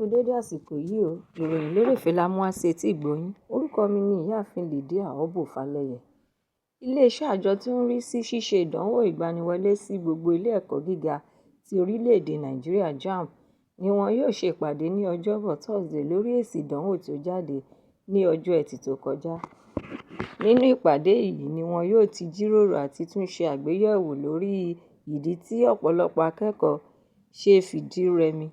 Kú dédé àsìkò yìí o, ìròyìn lérèfé la mú wá sí etí ìgbọ́-yín. Orúkọ mi ni ìyáàfin Lydia Ọbọ́falẹ́yẹ. Iléeṣẹ́ àjọ tí ó ń rí sí ṣíṣe ìdánwò ìgbaniwọlé sí gbogbo ilé ẹ̀kọ́ gíga ti orílẹ̀-èdè Nàìjíríà JAMB ni wọn yóò ṣe ìpàdé ní Ọjọ́bọ̀ Thursday lórí èsì ìdánwò tí ó jáde ní ọjọ́ Ẹtì tó kọjá. Nínú ìpàdé yìí ni wọn yóò ti jíròrò àti tún ṣe àgbéyẹ̀wò lórí ìdí tí ọ̀pọ̀lọpọ̀ akẹ́kọ̀ọ́ ṣe fìdírẹmi.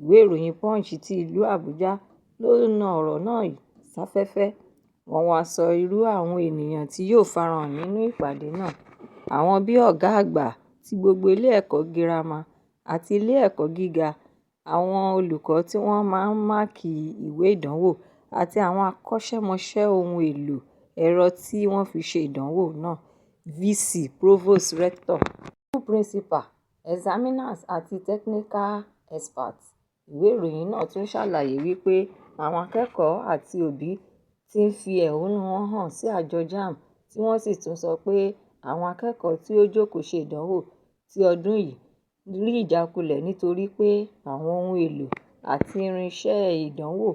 Ìwé ìròyìn Punch ti ìlú Àbújá ló na ọ̀rọ̀ náà sáfẹ́fẹ́. Wọ́n wá sọ irú àwọn ènìyàn tí yóò farahàn nínú ìpàdé náà. Àwọn bíi ọ̀gá àgbà ti gbogbo ilé ẹ̀kọ́ girama àti ilé ẹ̀kọ́ gíga, àwọn olùkọ́ tí wọ́n máa ń máàkì ìwé ìdánwò, àti àwọn akọ́ṣẹ́mọṣẹ́ ohun èlò ẹ̀rọ tí wọ́n fi ṣe ìdánwò náà, VC, Provost, Rector, School Principal, Examiners àti Technical Experts. Ìwé ìròyìn náà tún ṣàlàyé wípé àwọn akẹ́kọ̀ọ́ àti òbí ti ń fi ẹ̀hónú wọn hàn sí àjọ JAMB, tí wọ́n sì tún sọ pé àwọn akẹ́kọ̀ọ́ tí ó jókòó ṣe ìdánwò ti ọdún yìí rí ìjákulẹ̀ nítorí pé àwọn ohun èlò àti irinṣẹ́ ìdánwò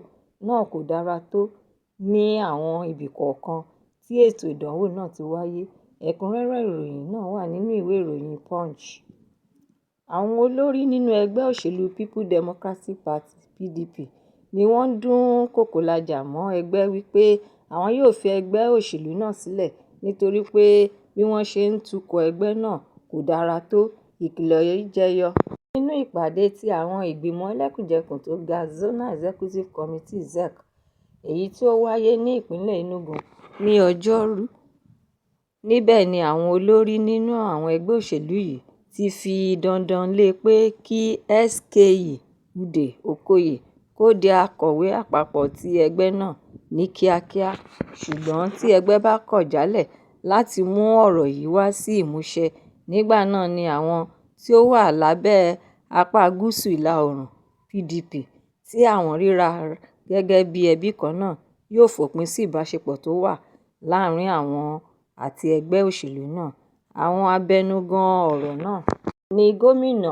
náà kò dára tó ní àwọn ibì kọ̀ọ̀kan tí ètò ìdánwò náà ti wáyé. Ẹ̀kúnrẹ́rẹ́ ìròyìn náà wà nínú ìwé ìròyìn Punch. Àwọn olórí nínú ẹgbẹ́ òṣèlú People Democratic Party (PDP) ni wọ́n dún kòkòlájà mọ́ ẹgbẹ́ wípé àwọn yóò fi ẹgbẹ́ òṣèlú náà sílẹ̀ nítorí pé bí wọ́n ṣe ń tukọ̀ ẹgbẹ́ náà kò dára tó. Ìkìlọ̀ yìí jẹyọ nínú ìpàdé tí àwọn ìgbìmọ̀ ẹlẹ́kùnjẹkùn tó ga Zonal Executive Committee (ZEC), èyí tí ó wáyé ní ìpínlẹ̀ Enugu ní Ọjọ́rú. Níbẹ̀ ni àwọn olórí nínú àwọn ẹgbẹ́ òṣèlú yìí ti fi dandan lé pé kí SKE Ude Okoye kó di akọ̀wé àpapọ̀ ti ẹgbẹ́ náà ní kíákíá. Ṣùgbọ́n tí ẹgbẹ́ bá kọ̀ jálẹ̀ láti mú ọ̀rọ̀ yìí wá sí ìmúṣẹ, nígbà náà ni àwọn tí ó wà lábẹ́ apá gúúsù ìlà-oòrùn PDP, tí àwọn ríra gẹ́gẹ́ bí ẹbí kan náà, yóò fòpin sí ìbáṣepọ̀ tó wà láàárín àwọn àti ẹgbẹ́ òṣèlú náà. Àwọn abẹnugan ọ̀rọ̀ náà ni Gómìnà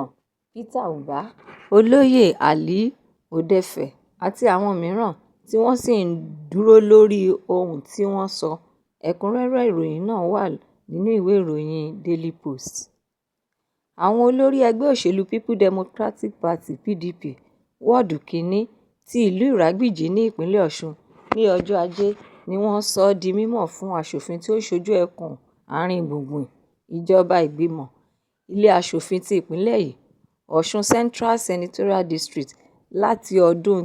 Peter Mbah, Olóyè Ali Odefe àti àwọn mìíràn tí wọ́n sì ń dúró lórí ohun tí wọ́n sọ. Ẹ̀kúnrẹ́rẹ́ ìròyìn náà wà nínú ìwé ìròyìn Daily Post. Àwọn olórí ẹgbẹ́ òṣèlú People Democratic Party (PDP) wọ́ọ̀dù kìíní ti ìlú Ìrágbìjí ní ìpínlẹ̀ Ọ̀ṣun ní ọjọ́ Ajé ni wọ́n sọ di mímọ̀ fún aṣòfin tí ó ṣojú ẹkùn àárín gbùngbùn ìjọba ìbílẹ̀ ilé aṣòfin ti ìpínlẹ̀ yìí, Ọ̀ṣun Central Senatorial District, láti ọdún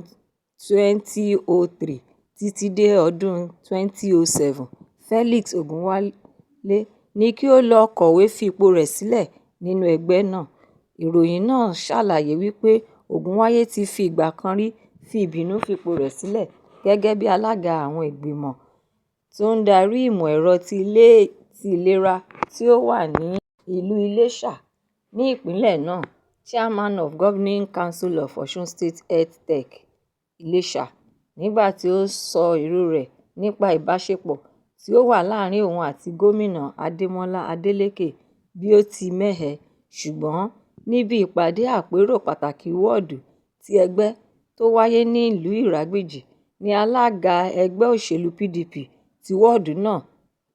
2003 títí dé ọdún 2007. Felix Ogunwale ní kí ó lọ kọ̀wé fi ipò rẹ̀ sílẹ̀ nínú ẹgbẹ́ náà. Ìròyìn náà ṣàlàyé wípé Ogunwale ti fi ìgbà kan rí fi ìbínú fipò rẹ̀ sílẹ̀ gẹ́gẹ́ bí alága àwọn ìgbìmọ̀ tó ń darí ìmọ̀ ẹ̀rọ ti ìlera tí ó wà ní ìlú Iléṣà ní ìpínlẹ̀ náà, Chairman of Governing Council of Osun State Health Tech, Ilesha, nígbà tí ó sọ èrò rẹ̀ nípa ìbáṣepọ̀ tí ó wà láàárín òun àti Gómìnà Adémọ́lá Adélékè bí ó ti mẹ́hẹ. Ṣùgbọ́n níbi ìpàdé àpérò pàtàkì wọ́ọ̀dù ti ẹgbẹ́ tó wáyé ní ìlú Ìrágbìjí ni alága ẹgbẹ́ òṣèlú PDP ti wọ́ọ̀dù náà,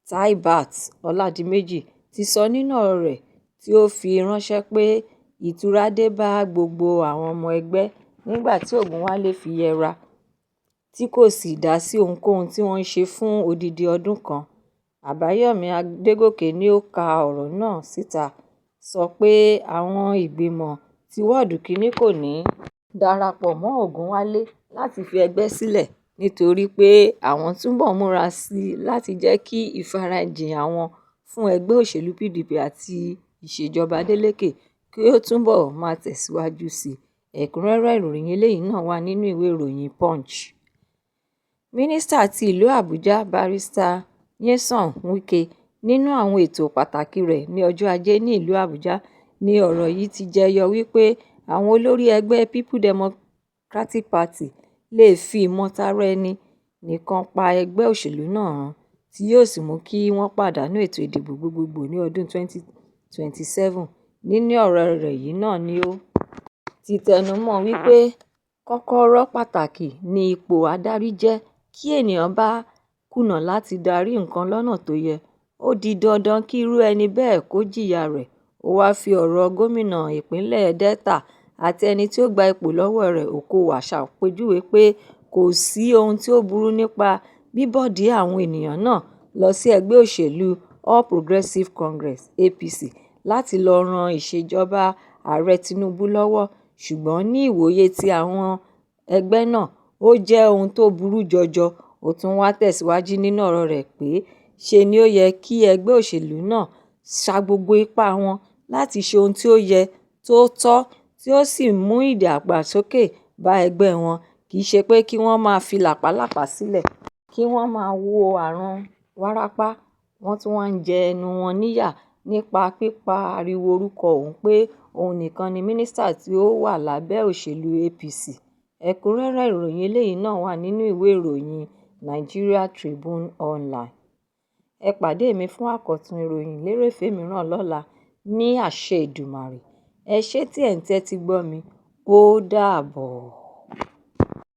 Taibat Ọládìméjì, ti sọ nínú ọ̀rọ̀ rẹ̀ tí ó fi ránṣẹ́ pé ìtura dé bá gbogbo àwọn ọmọ ẹgbẹ́ nígbà tí Ogunwale fi yẹra tí kò sì dá sí ohunkóhun tí wọ́n ń ṣe fún odidi ọdún kan. Àbáyọ̀mí Adégòkè ni ó ka ọ̀rọ̀ náà síta, sọ pé àwọn ìgbìmọ̀ ti wọ́ọ̀dù kìíní kò ní darapọ̀ mọ́ Ogunwale láti fi ẹgbẹ́ sílẹ̀ nítorí pé àwọn túbọ̀ múra sí i láti jẹ́ kí ìfarajìn àwọn fún ẹgbẹ́ òṣèlú PDP àti ìṣèjọba Adeleke kí ó túbọ̀ máa tẹ̀síwájú sí i. Ẹ̀kúnrẹ́rẹ́ ìròyìn eléyìí náà wà nínú ìwé ìròyìn Punch. Mínísítà ti ìlú Àbújá Barrister Nyesom Wike, nínú àwọn ètò pàtàkì rẹ̀ ní ọjọ́ Ajé ní ìlú Àbújá ni ọ̀rọ̀ yìí ti jẹyọ wípé àwọn olórí ẹgbẹ́ People Democratic Party lè fi ìmọtara-ẹni nìkan pa ẹgbẹ́ òṣèlú náà run, tí yóò sì mú kí wọ́n pàdánù ètò ìdìbò gbogbogbò ní ọdún 2027. Nínú ọ̀rọ̀ rẹ̀ yìí náà ni ó ti tẹnumọ́ wípé kọ́kọ́rọ́ pàtàkì ní ipò adarí jẹ́. Kí ènìyàn bá kùnà láti darí nǹkan lọ́nà tó yẹ, ó di dandan kí irú ẹni bẹ́ẹ̀ kó jìyà rẹ̀. Ó wáá fi ọ̀rọ̀ gómìnà ìpínlẹ̀ Delta àti ẹni tí ó gba ipò lọ́wọ́ rẹ̀ Okowa ṣàpèjúwe pé kò sí ohun tí ó burú nípa bíbọ̀dí àwọn ènìyàn náà lọ sí ẹgbẹ́ òṣèlú All Progressives Congress (APC) láti lọ ran ìṣèjọba Ààrẹ Tinubu lọ́wọ́, ṣùgbọ́n ní ìwòye ti àwọn ẹgbẹ́ náà, ó jẹ́ ohun tó burú jọjọ. Ó tún wá tẹ̀síwájú nínú ọ̀rọ̀ rẹ̀ pé ṣe ni ó yẹ kí ẹgbẹ́ òṣèlú náà sa gbogbo ipá wọn láti ṣe ohun tí ó yẹ, tó tọ́, tí ó sì mú ìdàgbàsókè bá ẹgbẹ́ wọn, kì í ṣe pé kí wọ́n máa fi làpálàpá sílẹ̀, kí wọ́n máa wo àrùn wárápá. Wọ́n tún wá ń jẹ ẹnu wọn níyà nípa pípariwo orúkọ òun pé òun nìkan ni mínísítà tí ó wà lábẹ́ òṣèlú APC. Ẹ̀kúnrẹ́rẹ́ ìròyìn eléyìí náà wà nínú ìwé ìròyìn Nigeria Tribune Online. Ẹ pàdé mi fún àkọ́tún ìròyìn lérèfé mìíràn lọ́la ní àṣẹ Èdùmàrè. Ẹ ṣé tí ẹ̀ ń tẹ́tí gbọ́ mi. Ó dàbọ̀.